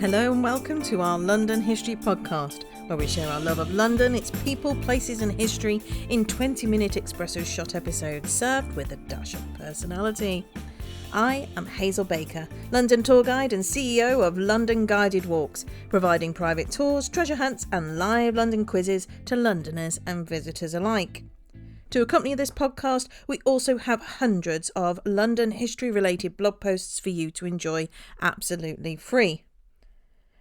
Hello and welcome to our London History Podcast, where we share our love of London, its people, places and history in 20-minute espresso shot episodes served with a dash of personality. I am Hazel Baker, London tour guide and CEO of London Guided Walks, providing private tours, treasure hunts and live London quizzes to Londoners and visitors alike. To accompany this podcast, we also have hundreds of London history-related blog posts for you to enjoy absolutely free.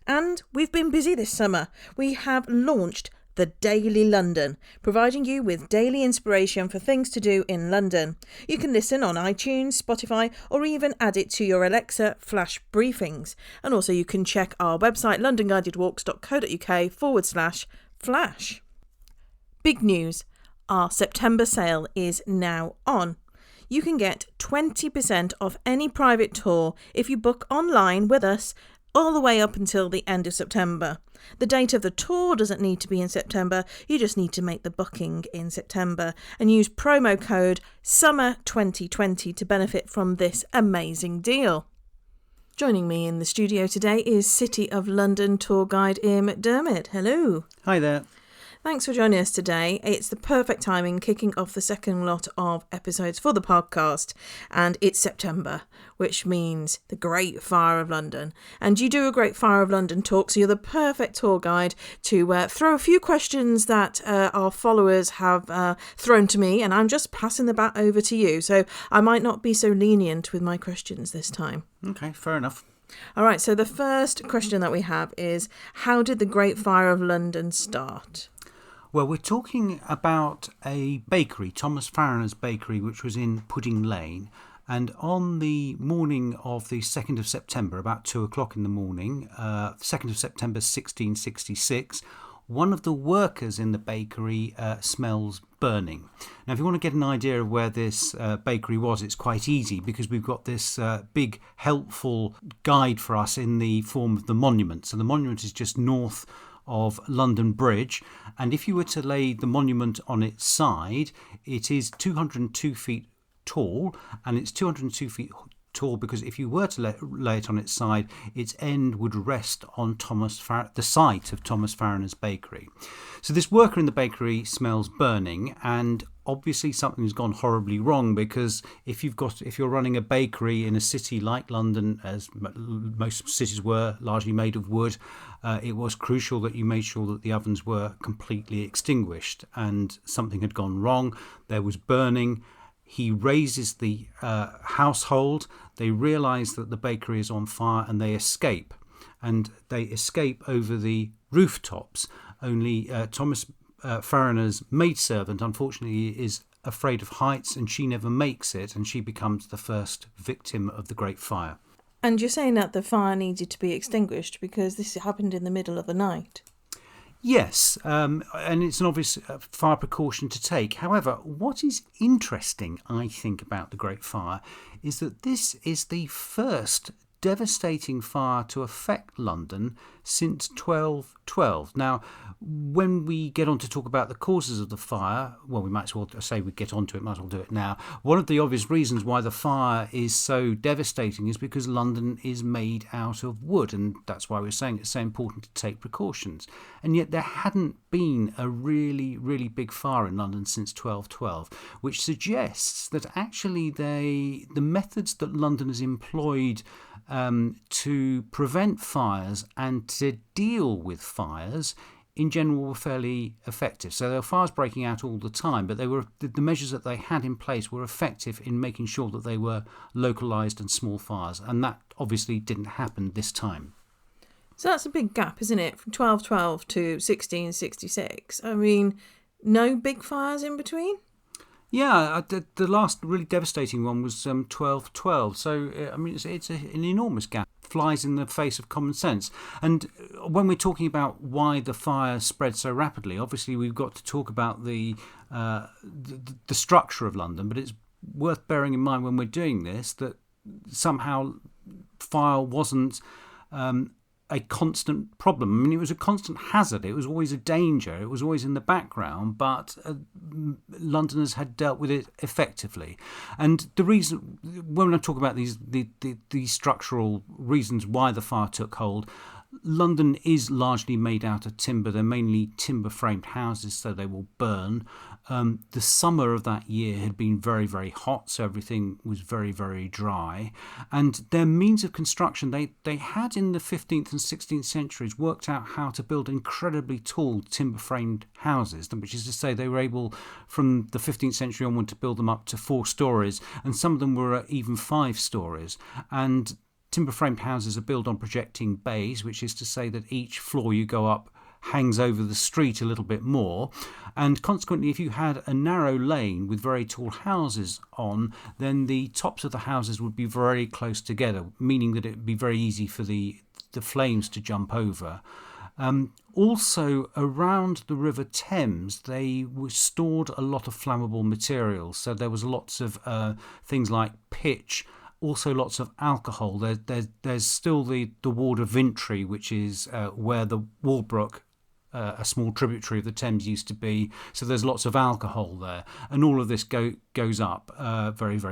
And we've been busy this summer. We have launched the Daily London, providing you with daily inspiration for things to do in London. You can listen on iTunes, Spotify, or even add it to your Alexa flash briefings. And also you can check our website londonguidedwalks.co.uk/flash. Big news, our September sale is now on. You can get 20% off any private tour if you book online with us all the way up until the end of September. The date of the tour doesn't need to be in September, you just need to make the booking in September and use promo code SUMMER2020 to benefit from this amazing deal. Joining me in the studio today is City of London tour guide Ian McDiarmid. Hello. Hi there. Thanks for joining us today. It's the perfect timing, kicking off the second lot of episodes for the podcast. And it's September, which means the Great Fire of London. And you do a Great Fire of London talk, so you're the perfect tour guide to throw a few questions that our followers have thrown to me. And I'm just passing the bat over to you. So I might not be so lenient with my questions this time. Okay, fair enough. All right, so the first question that we have is, how did the Great Fire of London start? Well, we're talking about a bakery, Thomas Farron's bakery, which was in Pudding Lane. And on the morning of the 2nd of September, about 2 o'clock in the morning, 2nd of September 1666, one of the workers in the bakery smells burning. Now, if you want to get an idea of where this bakery was, it's quite easy because we've got this big helpful guide for us in the form of the monument. So the monument is just north of London Bridge, and if you were to lay the monument on its side, it is 202 feet tall, and it's 202 feet tall because if you were to lay it on its side, its end would rest on the site of Thomas Farron's bakery. So this worker in the bakery smells burning, and obviously something's gone horribly wrong, because if you're running a bakery in a city like London, as most cities were, largely made of wood, it was crucial that you made sure that the ovens were completely extinguished, and something had gone wrong. There was burning. He raises the household. They realise that the bakery is on fire and they escape. And they escape over the rooftops. Only Thomas Farron's maidservant, unfortunately, is afraid of heights, and she never makes it, and she becomes the first victim of the Great Fire. And you're saying that the fire needed to be extinguished because this happened in the middle of the night? Yes, and it's an obvious fire precaution to take. However, what is interesting, I think, about the Great Fire is that this is the first devastating fire to affect London since 1212. Now, when we get on to talk about the causes of the fire, well, we might as well say we get on to it, might as well do it now. One of the obvious reasons why the fire is so devastating is because London is made out of wood, and that's why we're saying it's so important to take precautions. And yet there hadn't been a really, really big fire in London since 1212, which suggests that actually the methods that London has employed to prevent fires and to deal with fires in general were fairly effective. So there were fires breaking out all the time, but the measures that they had in place were effective in making sure that they were localised and small fires, and that obviously didn't happen this time. So that's a big gap, isn't it, from 1212 to 1666? I mean, no big fires in between? Yeah, the last really devastating one was 1212. So, I mean, it's an enormous gap. Flies in the face of common sense. And when we're talking about why the fire spread so rapidly, obviously we've got to talk about the structure of London. But it's worth bearing in mind when we're doing this that somehow fire wasn't a constant problem. I mean, it was a constant hazard. It was always a danger. It was always in the background, but Londoners had dealt with it effectively. And the reason, when I talk about these structural reasons why the fire took hold, London is largely made out of timber. They're mainly timber-framed houses, so they will burn. The summer of that year had been very, very hot, so everything was very, very dry. And their means of construction, they had in the 15th and 16th centuries worked out how to build incredibly tall timber-framed houses, which is to say they were able, from the 15th century onward, to build them up to 4 stories, and some of them were even 5 stories. And timber-framed houses are built on projecting bays, which is to say that each floor you go up hangs over the street a little bit more, and consequently if you had a narrow lane with very tall houses on, then the tops of the houses would be very close together, meaning that it would be very easy for the flames to jump over. Also around the River Thames they were stored a lot of flammable materials, so there was lots of things like pitch, also lots of alcohol. There's still the Ward of Vintry, which is where the Walbrook, a small tributary of the Thames, used to be. So there's lots of alcohol there, and all of this goes up burns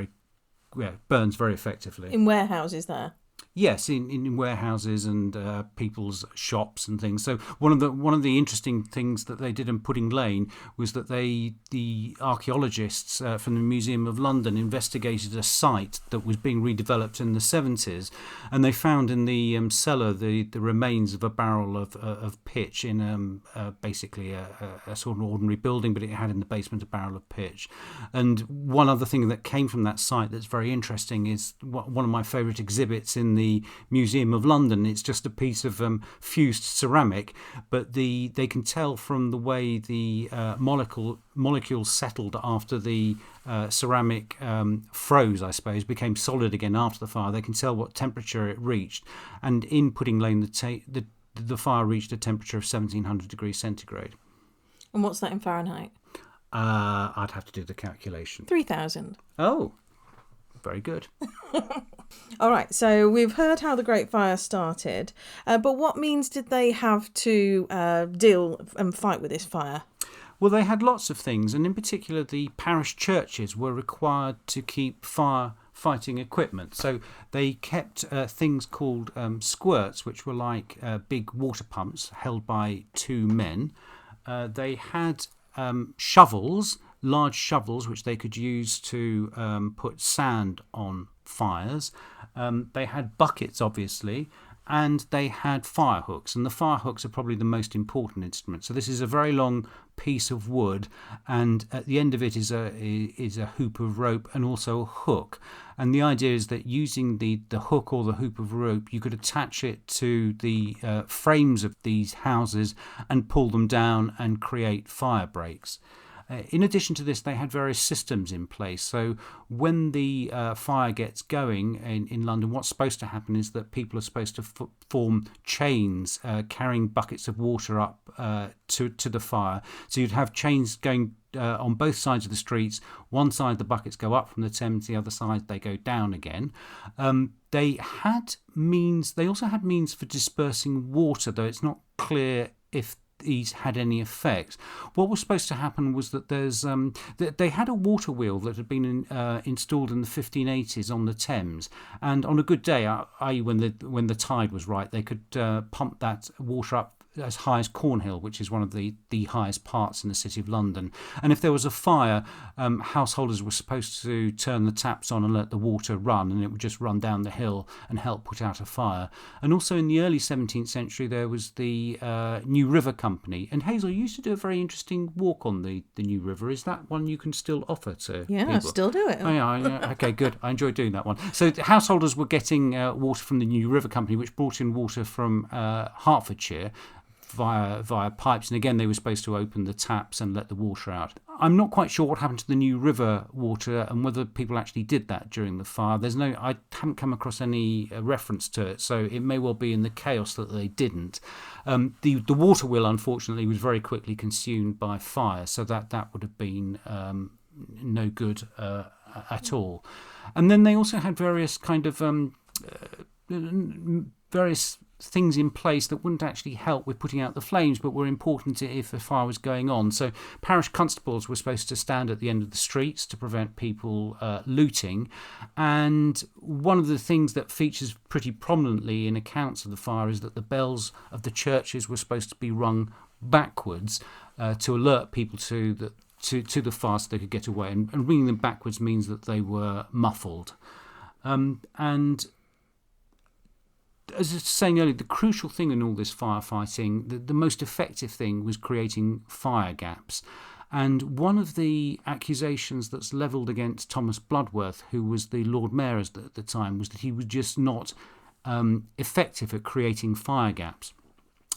very effectively. In warehouses there? Yes, in warehouses and people's shops and things. So one of the interesting things that they did in Pudding Lane was that the archaeologists from the Museum of London investigated a site that was being redeveloped in the 70s, and they found in the cellar the remains of a barrel of pitch in basically a sort of ordinary building, but it had in the basement a barrel of pitch. And one other thing that came from that site that's very interesting is one of my favourite exhibits in the Museum of London. It's just a piece of fused ceramic, but they can tell from the way the molecules settled after the ceramic froze, I suppose, became solid again after the fire. They can tell what temperature it reached, and in Pudding Lane the fire reached a temperature of 1700 degrees centigrade. And what's that in Fahrenheit? I'd have to do the calculation. 3,000. Oh, very good. All right, so we've heard how the Great Fire started, but what means did they have to deal and fight with this fire? Well, they had lots of things, and in particular the parish churches were required to keep firefighting equipment. So they kept things called squirts, which were like big water pumps held by 2 men. They had shovels, large shovels, which they could use to put sand on fires. They had buckets, obviously, and they had fire hooks, and the fire hooks are probably the most important instrument. So this is a very long piece of wood, and at the end of it is a hoop of rope and also a hook. And the idea is that using the hook or the hoop of rope, you could attach it to the frames of these houses and pull them down and create fire breaks. In addition to this, they had various systems in place. So when the fire gets going in London, what's supposed to happen is that people are supposed to form chains carrying buckets of water up to the fire. So you'd have chains going on both sides of the streets. One side the buckets go up from the Thames, the other side they go down again. They also had means for dispersing water, though it's not clear if these had any effect. What was supposed to happen was that they had a water wheel that had been installed in the 1580s on the Thames, and on a good day, i.e. when the tide was right, they could pump that water up as high as Cornhill, which is one of the highest parts in the City of London. And if there was a fire, householders were supposed to turn the taps on and let the water run, and it would just run down the hill and help put out a fire. And also in the early 17th century, there was the New River Company. And Hazel, you used to do a very interesting walk on the New River. Is that one you can still offer to people? I still do it. Oh, yeah. Okay, good. I enjoyed doing that one. So householders were getting water from the New River Company, which brought in water from Hertfordshire, via pipes, and again they were supposed to open the taps and let the water out. I'm not quite sure what happened to the New River water and whether people actually did that during the fire. I haven't come across any reference to it, so it may well be in the chaos that they didn't. The water wheel, unfortunately, was very quickly consumed by fire, so that would have been no good at all. And then they also had various kind of various things in place that wouldn't actually help with putting out the flames, but were important if a fire was going on. So parish constables were supposed to stand at the end of the streets to prevent people looting. And one of the things that features pretty prominently in accounts of the fire is that the bells of the churches were supposed to be rung backwards to alert people to the fire so they could get away. And ringing them backwards means that they were muffled. And as I was saying earlier, the crucial thing in all this firefighting, the most effective thing was creating fire gaps. And one of the accusations that's levelled against Thomas Bloodworth, who was the Lord Mayor at the time, was that he was just not effective at creating fire gaps.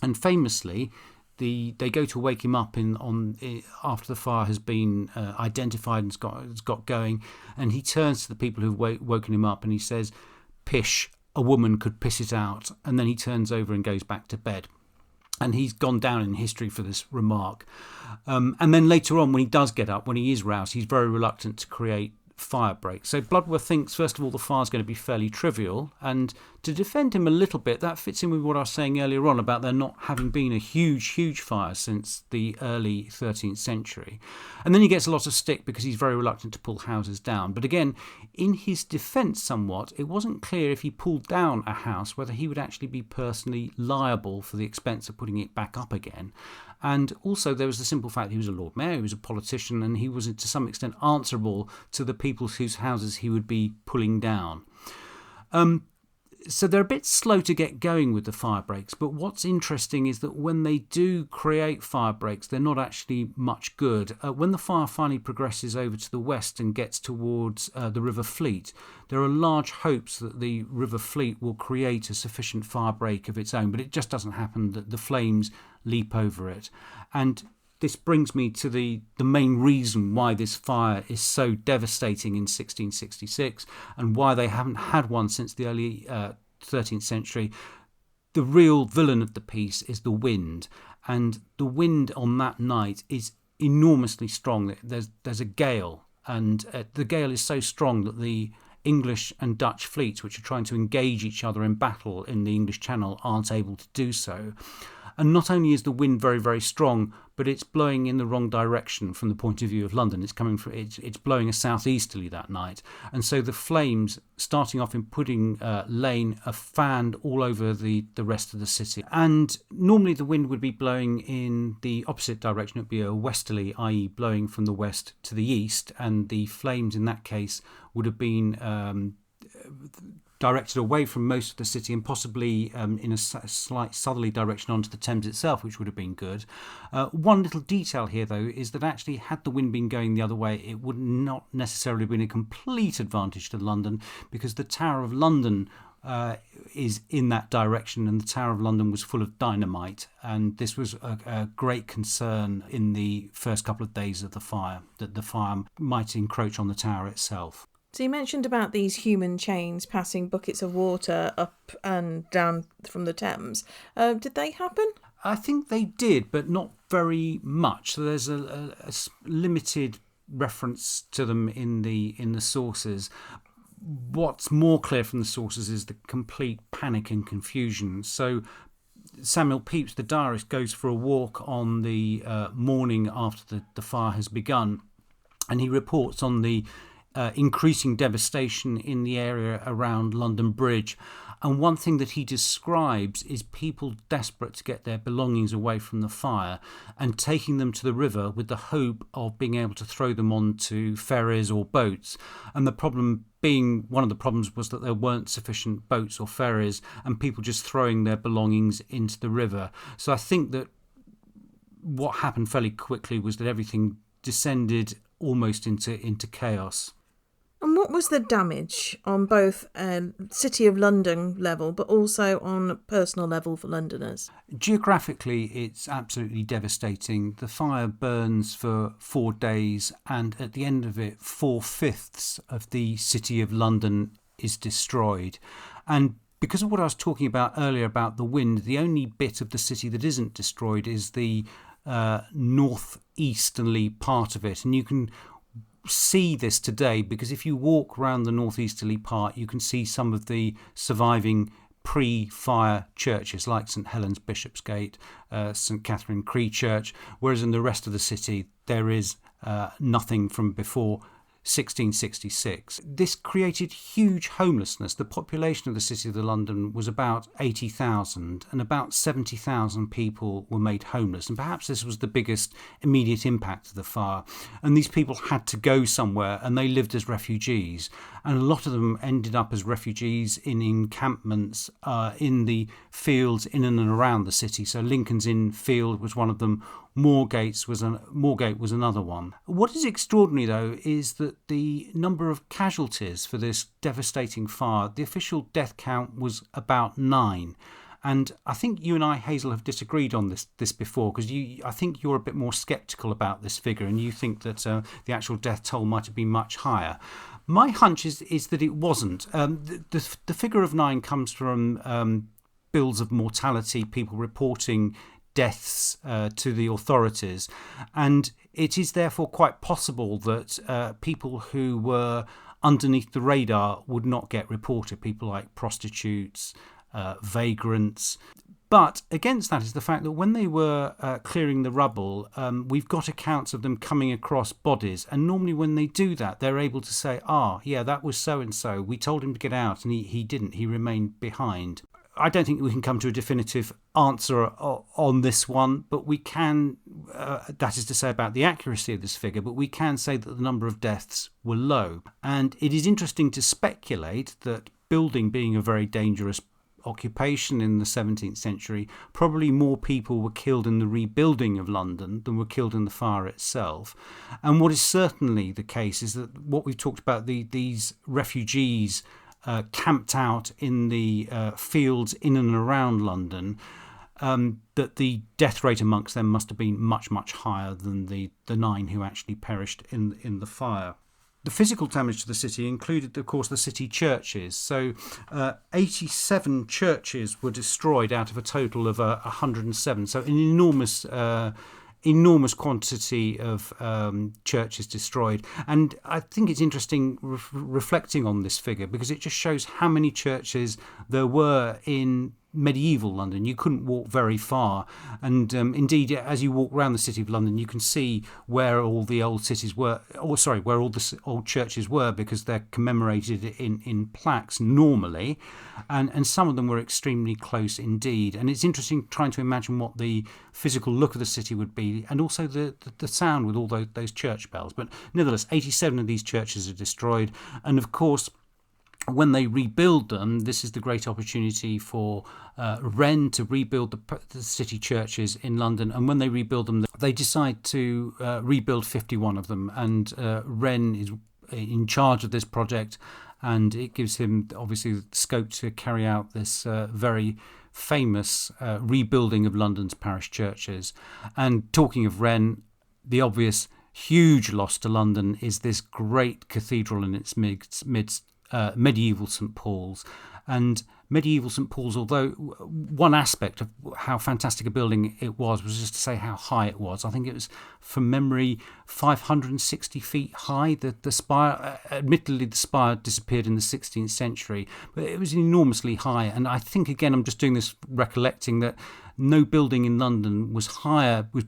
And famously, they go to wake him up after the fire has been identified and it's got going, and he turns to the people who've woken him up and he says, "Pish, a woman could piss it out," and then he turns over and goes back to bed. And he's gone down in history for this remark. And then later on, when he does get up, when he is roused, he's very reluctant to create fire breaks. So Bloodworth thinks, first of all, the fire's going to be fairly trivial. And to defend him a little bit, that fits in with what I was saying earlier on about there not having been a huge fire since the early 13th century. And then he gets a lot of stick because he's very reluctant to pull houses down. But again, in his defence somewhat, it wasn't clear if he pulled down a house whether he would actually be personally liable for the expense of putting it back up again. And also there was the simple fact he was a Lord Mayor, he was a politician, and he was to some extent answerable to the people whose houses he would be pulling down. So they're a bit slow to get going with the fire breaks, but what's interesting is that when they do create fire breaks, they're not actually much good. When the fire finally progresses over to the west and gets towards the River Fleet, there are large hopes that the River Fleet will create a sufficient fire break of its own, but it just doesn't happen. That the flames leap over it. And this brings me to the main reason why this fire is so devastating in 1666 and why they haven't had one since the early 13th century. The real villain of the piece is the wind, and the wind on that night is enormously strong. There's a gale, and the gale is so strong that the English and Dutch fleets, which are trying to engage each other in battle in the English Channel, aren't able to do so. And not only is the wind very, very strong, but it's blowing in the wrong direction from the point of view of London. It's blowing a southeasterly that night. And so the flames, starting off in Pudding Lane, are fanned all over the rest of the city. And normally the wind would be blowing in the opposite direction. It would be a westerly, i.e. blowing from the west to the east. And the flames in that case would have been directed away from most of the city and possibly in a slight southerly direction onto the Thames itself, which would have been good. One little detail here, though, is that actually had the wind been going the other way, it would not necessarily have been a complete advantage to London, because the Tower of London is in that direction, and the Tower of London was full of dynamite, and this was a great concern in the first couple of days of the fire, that the fire might encroach on the tower itself. So you mentioned about these human chains passing buckets of water up and down from the Thames. Did they happen? I think they did, but not very much. So there's a limited reference to them in the sources. What's more clear from the sources is the complete panic and confusion. So Samuel Pepys, the diarist, goes for a walk on the morning after the fire has begun, and he reports on the increasing devastation in the area around London Bridge. And one thing that he describes is people desperate to get their belongings away from the fire and taking them to the river with the hope of being able to throw them onto ferries or boats. And the problem being, one of the problems was that there weren't sufficient boats or ferries, and people just throwing their belongings into the river. So I think that what happened fairly quickly was that everything descended almost into chaos. And what was the damage on both City of London level, but also on a personal level for Londoners? Geographically, it's absolutely devastating. The fire burns for 4 days, and at the end of it, 4/5 of the City of London is destroyed. And because of what I was talking about earlier about the wind, the only bit of the city that isn't destroyed is the northeasterly part of it. And you can see this today because if you walk around the northeasterly part, you can see some of the surviving pre-fire churches like St Helens Bishopsgate, St Catherine Cree Church, whereas in the rest of the city there is nothing from before 1666. This created huge homelessness. The population of the City of London was about 80,000, and about 70,000 people were made homeless. And perhaps this was the biggest immediate impact of the fire. And these people had to go somewhere, and they lived as refugees. And a lot of them ended up as refugees in encampments in the fields in and around the city. So Lincoln's Inn Field was one of them. Moorgate was another one. What is extraordinary, though, is that the number of casualties for this devastating fire, the official death count was about 9. And I think you and I, Hazel, have disagreed on this before, because I think you're a bit more sceptical about this figure, and you think that the actual death toll might have been much higher. My hunch is that it wasn't. The figure of 9 comes from bills of mortality, people reporting deaths to the authorities, and it is therefore quite possible that people who were underneath the radar would not get reported, people like prostitutes, vagrants. But against that is the fact that when they were clearing the rubble, we've got accounts of them coming across bodies, and normally when they do that, they're able to say, yeah, that was so-and-so, we told him to get out and he didn't, he remained behind. I don't think we can come to a definitive answer on this one, but we can, that is to say about the accuracy of this figure, but we can say that the number of deaths were low. And it is interesting to speculate that building being a very dangerous occupation in the 17th century, probably more people were killed in the rebuilding of London than were killed in the fire itself. And what is certainly the case is that what we've talked about, these refugees camped out in the fields in and around London, that the death rate amongst them must have been much, much higher than the 9 who actually perished in the fire. The physical damage to the city included, of course, the city churches. So 87 churches were destroyed out of a total of 107. So an enormous quantity of churches destroyed. And I think it's interesting reflecting on this figure, because it just shows how many churches there were in medieval London. You couldn't walk very far, and indeed, as you walk around the City of London, you can see where all the old cities were, where all the old churches were, because they're commemorated in plaques normally, and some of them were extremely close indeed. And it's interesting trying to imagine what the physical look of the city would be, and also the sound with all those church bells. But nevertheless, 87 of these churches are destroyed, and of course, when they rebuild them, this is the great opportunity for Wren to rebuild the city churches in London. And when they rebuild them, they decide to rebuild 51 of them. And Wren is in charge of this project, and it gives him obviously the scope to carry out this very famous rebuilding of London's parish churches. And talking of Wren, the obvious huge loss to London is this great cathedral in its midst, medieval St Paul's. And medieval St Paul's, although one aspect of how fantastic a building it was just to say how high it was. I think it was, from memory, 560 feet high. The spire, admittedly the spire disappeared in the 16th century, but it was enormously high. And I think, again, I'm just doing this recollecting that no building in London was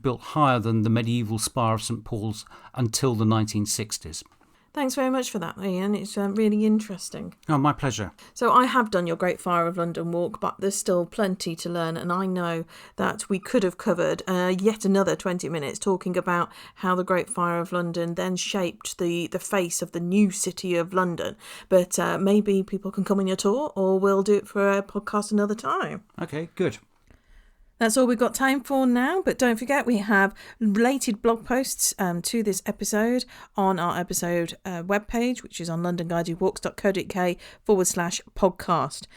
built higher than the medieval spire of St Paul's until the 1960s. Thanks very much for that, Ian. It's really interesting. Oh, my pleasure. So I have done your Great Fire of London walk, but there's still plenty to learn. And I know that we could have covered yet another 20 minutes talking about how the Great Fire of London then shaped the face of the new City of London. But maybe people can come on your tour, or we'll do it for a podcast another time. Okay, good. That's all we've got time for now, but don't forget we have related blog posts to this episode on our episode webpage, which is on londonguidedwalks.co.uk/podcast.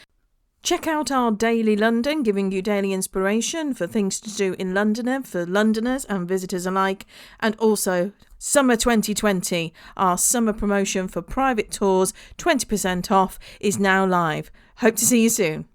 Check out our Daily London, giving you daily inspiration for things to do in London for Londoners and visitors alike, and also Summer 2020, our summer promotion for private tours, 20% off, is now live. Hope to see you soon.